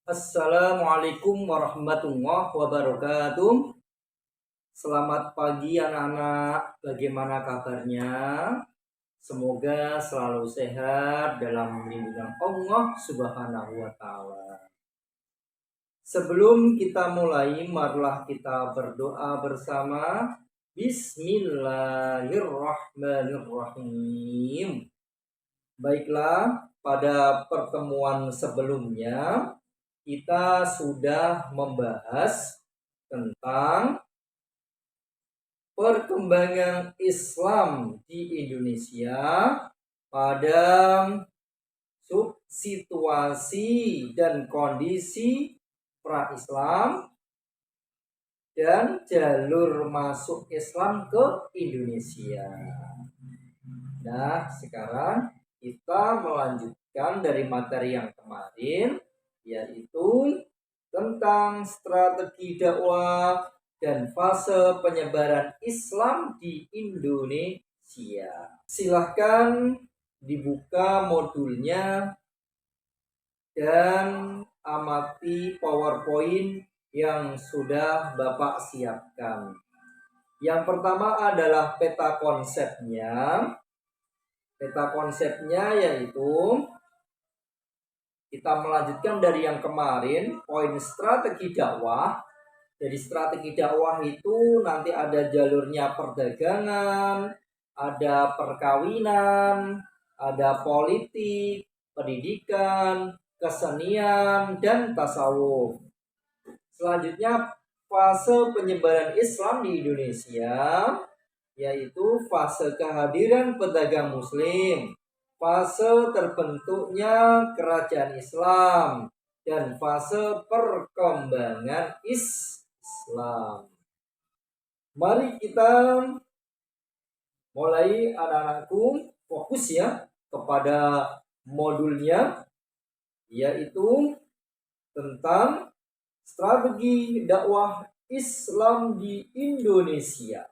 Assalamualaikum warahmatullahi wabarakatuh. Selamat pagi anak-anak, bagaimana kabarnya? Semoga selalu sehat dalam lindungan Allah Subhanahu wa Ta'ala. Sebelum kita mulai, marilah kita berdoa bersama. Bismillahirrahmanirrahim. Baiklah, pada pertemuan sebelumnya kita sudah membahas tentang perkembangan Islam di Indonesia pada situasi dan kondisi pra-Islam dan jalur masuk Islam ke Indonesia. Nah, sekarang kita melanjutkan dari materi yang kemarin, yaitu tentang strategi dakwah dan fase penyebaran Islam di Indonesia. Silahkan dibuka modulnya dan amati PowerPoint yang sudah Bapak siapkan. Yang pertama adalah peta konsepnya. Peta konsepnya yaitu kita melanjutkan dari yang kemarin, poin strategi dakwah. Jadi strategi dakwah itu nanti ada jalurnya perdagangan, ada perkawinan, ada politik, pendidikan, kesenian, dan tasawuf. Selanjutnya fase penyebaran Islam di Indonesia, yaitu fase kehadiran pedagang muslim, fase terbentuknya kerajaan Islam, dan fase perkembangan Islam. Mari kita mulai, anak-anakku, fokus ya kepada modulnya, yaitu tentang strategi dakwah Islam di Indonesia.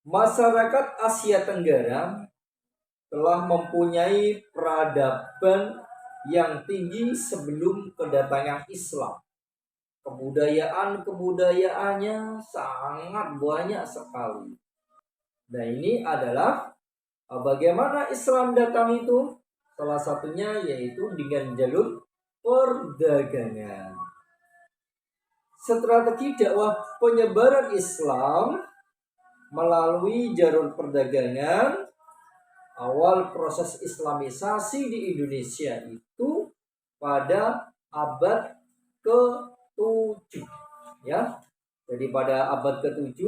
Masyarakat Asia Tenggara telah mempunyai peradaban yang tinggi sebelum kedatangan Islam. Kebudayaan-kebudayaannya sangat banyak sekali. Nah, ini adalah bagaimana Islam datang itu. Salah satunya yaitu dengan jalur perdagangan. Strategi dakwah penyebaran Islam melalui jalur perdagangan. Awal proses Islamisasi di Indonesia itu pada abad ke-7 ya. Jadi pada abad ke-7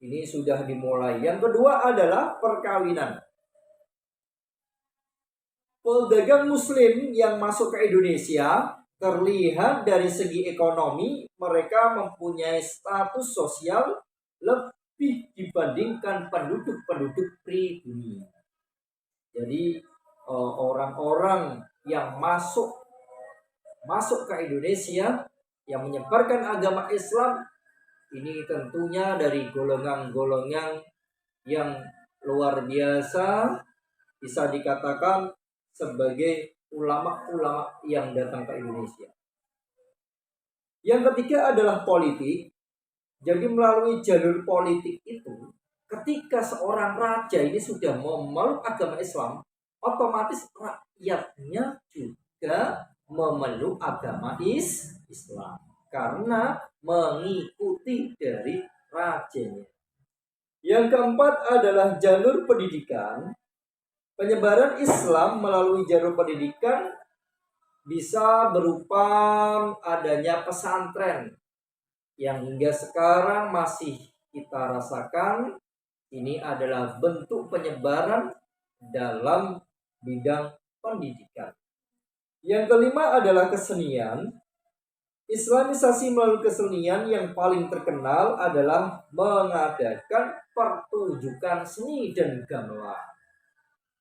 ini sudah dimulai. Yang kedua adalah perkawinan. Pedagang muslim yang masuk ke Indonesia terlihat dari segi ekonomi mereka mempunyai status sosial lebih dibandingkan penduduk-penduduk pribumi. Jadi orang-orang yang masuk ke Indonesia yang menyebarkan agama Islam ini tentunya dari golongan-golongan yang luar biasa, bisa dikatakan sebagai ulama-ulama yang datang ke Indonesia. Yang ketiga adalah politik. Jadi melalui jalur politik itu, ketika seorang raja ini sudah memeluk agama Islam, otomatis rakyatnya juga memeluk agama Islam karena mengikuti dari rajanya. Yang keempat adalah jalur pendidikan. Penyebaran Islam melalui jalur pendidikan bisa berupa adanya pesantren yang hingga sekarang masih kita rasakan. Ini adalah bentuk penyebaran dalam bidang pendidikan. Yang kelima adalah kesenian. Islamisasi melalui kesenian yang paling terkenal adalah mengadakan pertunjukan seni dan gamelan.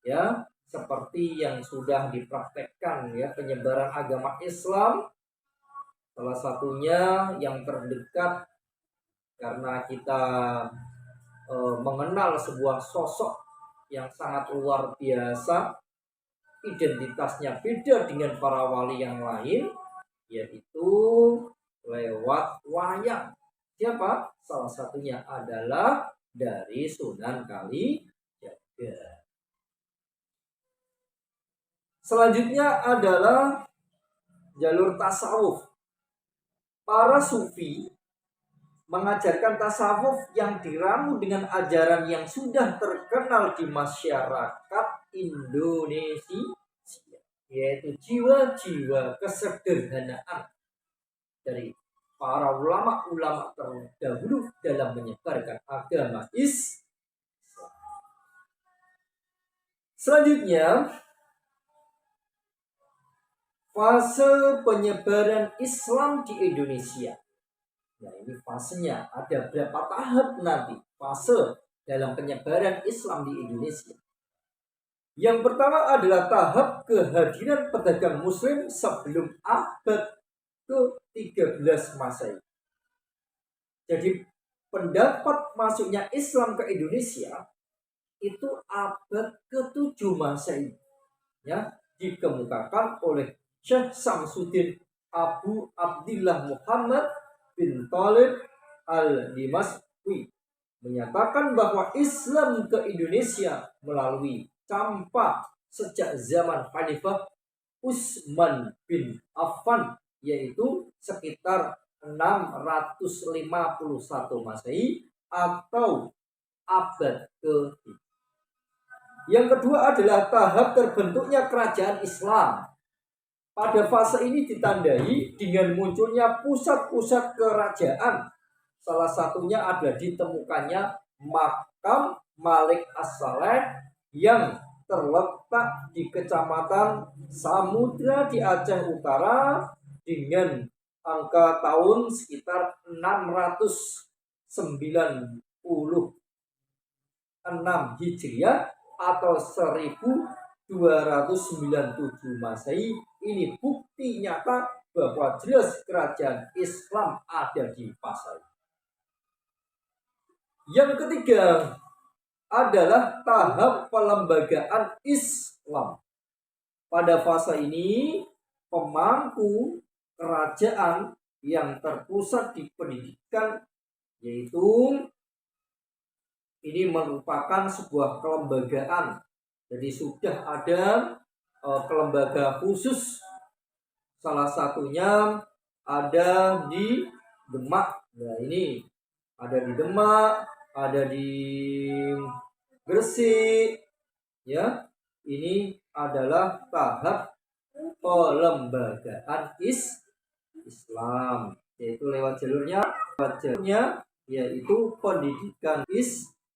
Ya, seperti yang sudah dipraktekkan ya penyebaran agama Islam. Salah satunya yang terdekat karena kita mengenal sebuah sosok yang sangat luar biasa, identitasnya beda dengan para wali yang lain, yaitu lewat wayang. Siapa? Salah satunya adalah dari Sunan Kalijaga. Selanjutnya adalah jalur tasawuf. Para sufi mengajarkan tasawuf yang diramu dengan ajaran yang sudah terkenal di masyarakat Indonesia, yaitu jiwa-jiwa kesederhanaan dari para ulama-ulama terdahulu dalam menyebarkan agama Islam. Selanjutnya, fase penyebaran Islam di Indonesia. Nah, ini fasenya ada berapa tahap nanti fase dalam penyebaran Islam di Indonesia. Yang pertama adalah tahap kehadiran pedagang muslim sebelum abad ke-13 Masehi. Jadi pendapat masuknya Islam ke Indonesia itu abad ke-7 Masehi. Ya, dikemukakan oleh Syekh Samsuddin Abu Abdillah Muhammad bin Thalib al-Dimashqi menyatakan bahwa Islam ke Indonesia melalui Campa sejak zaman Khalifah Utsman bin Affan, yaitu sekitar 651 Masehi atau abad ke-3. Yang kedua adalah tahap terbentuknya kerajaan Islam. Pada fase ini ditandai dengan munculnya pusat-pusat kerajaan. Salah satunya adalah ditemukannya makam Malik As-Saleh yang terletak di Kecamatan Samudra di Aceh Utara dengan angka tahun sekitar 696 Hijriah atau 1297 Masehi. Ini bukti nyata bahwa jelas kerajaan Islam ada di Pasai. Yang ketiga adalah tahap pelembagaan Islam. Pada fase ini pemangku kerajaan yang terpusat di pendidikan, yaitu ini merupakan sebuah kelembagaan. Jadi sudah ada kelembagaan khusus, salah satunya ada di Demak. Nah, ini ada di Demak, ada di Gresik, ya. Ini adalah tahap pelembagaan Islam, yaitu lewat jalurnya yaitu pendidikan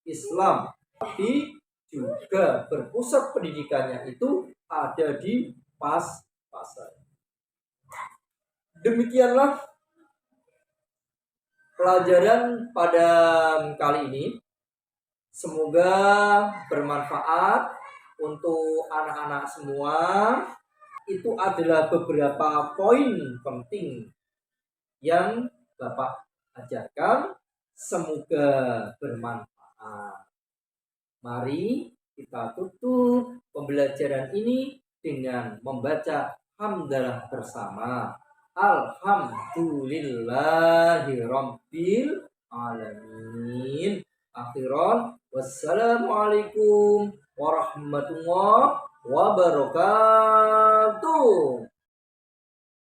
Islam, tapi juga berpusat pendidikannya itu ada di Pasar. Demikianlah pelajaran pada kali ini. Semoga bermanfaat untuk anak-anak semua. Itu adalah beberapa poin penting yang Bapak ajarkan. Semoga bermanfaat. Mari kita tutup pembelajaran ini dengan membaca hamdalah bersama. Alhamdulillahirabbil alamin. Akhiran, wassalamualaikum warahmatullahi wabarakatuh.